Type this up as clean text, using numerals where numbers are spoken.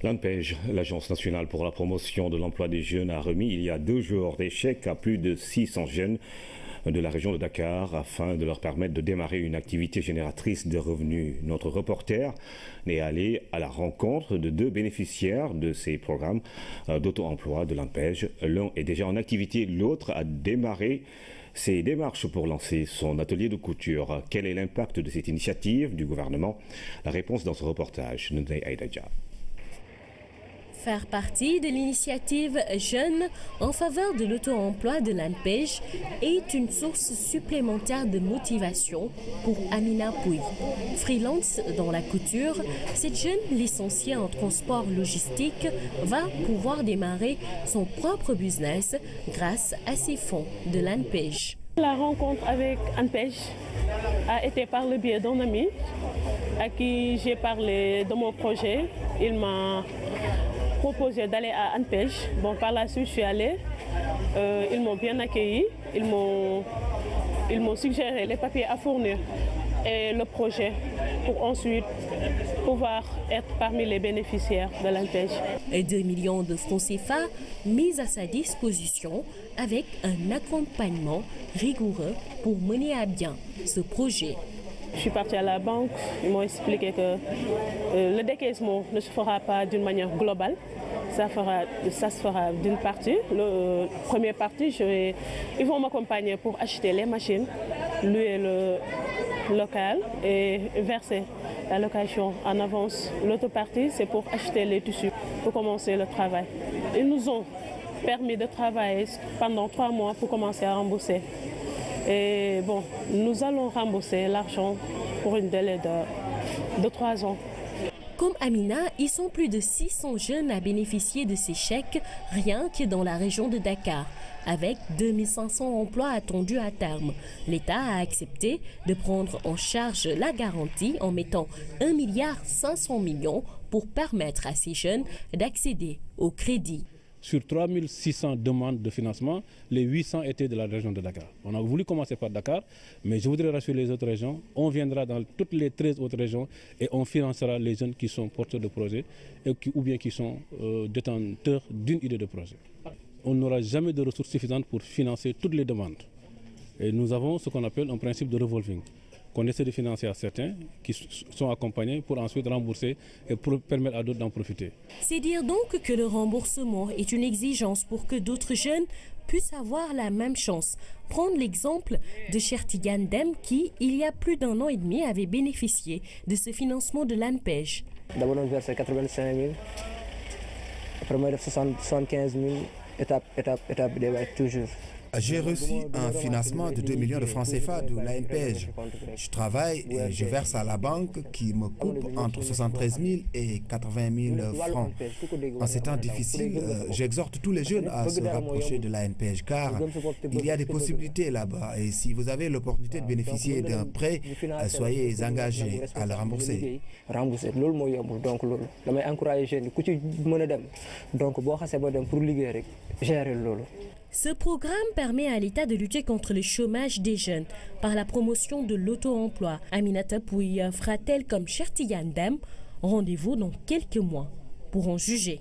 L'ANPEJ, l'Agence nationale pour la promotion de l'emploi des jeunes, a remis il y a 2 jours des chèques à plus de 600 jeunes de la région de Dakar afin de leur permettre de démarrer une activité génératrice de revenus. Notre reporter est allé à la rencontre de 2 bénéficiaires de ces programmes d'auto-emploi de l'ANPEJ. L'un est déjà en activité, l'autre a démarré ses démarches pour lancer son atelier de couture. Quel est l'impact de cette initiative du gouvernement? La réponse dans ce reportage. Nundai Aïdaja. Faire partie de l'initiative Jeunes en faveur de l'auto-emploi de l'ANPEJ est une source supplémentaire de motivation pour Amina Pouy. Freelance dans la couture, cette jeune licenciée en transport logistique va pouvoir démarrer son propre business grâce à ces fonds de l'ANPEJ. La rencontre avec ANPEJ a été par le biais d'un ami à qui j'ai parlé de mon projet. Il m'a proposé d'aller à ANPEJ. Bon, par la suite, je suis allée. Ils m'ont bien accueilli. Ils m'ont suggéré les papiers à fournir et le projet pour ensuite pouvoir être parmi les bénéficiaires de l'ANPEJ. 2 millions de francs CFA mis à sa disposition avec un accompagnement rigoureux pour mener à bien ce projet. Je suis partie à la banque, ils m'ont expliqué que le décaissement ne se fera pas d'une manière globale, ça se fera d'une partie. La première partie, ils vont m'accompagner pour acheter les machines, louer le local et verser la location en avance. L'autre partie, c'est pour acheter les tissus, pour commencer le travail. Ils nous ont permis de travailler pendant 3 mois pour commencer à rembourser. Et bon, nous allons rembourser l'argent pour une délai de 3 ans. Comme Amina, ils sont plus de 600 jeunes à bénéficier de ces chèques, rien que dans la région de Dakar. Avec 2500 emplois attendus à terme, l'État a accepté de prendre en charge la garantie en mettant 1,5 milliard pour permettre à ces jeunes d'accéder au crédit. Sur 3600 demandes de financement, les 800 étaient de la région de Dakar. On a voulu commencer par Dakar, mais je voudrais rassurer les autres régions. On viendra dans toutes les 13 autres régions et on financera les jeunes qui sont porteurs de projets ou bien qui sont détenteurs d'une idée de projet. On n'aura jamais de ressources suffisantes pour financer toutes les demandes. Et nous avons ce qu'on appelle un principe de revolving, qu'on essaie de financer à certains qui sont accompagnés pour ensuite rembourser et pour permettre à d'autres d'en profiter. C'est dire donc que le remboursement est une exigence pour que d'autres jeunes puissent avoir la même chance. Prendre l'exemple de Chertigan Dem qui, il y a plus d'1 an et demi, avait bénéficié de ce financement de l'ANPEJ. D'abord on versait 85 000, après moi 75 000, étape, toujours. J'ai reçu un financement de 2 millions de francs CFA de l'ANPEJ. Je travaille et je verse à la banque qui me coupe entre 73 000 et 80 000 francs. En ces temps difficiles, j'exhorte tous les jeunes à se rapprocher de l'ANPEJ car il y a des possibilités là-bas. Et si vous avez l'opportunité de bénéficier d'un prêt, soyez engagés à le rembourser. Ce programme permet à l'État de lutter contre le chômage des jeunes par la promotion de l'auto-emploi. Aminata Pouy fera-t-elle comme Chertigan Dem? Rendez-vous dans quelques mois pour en juger.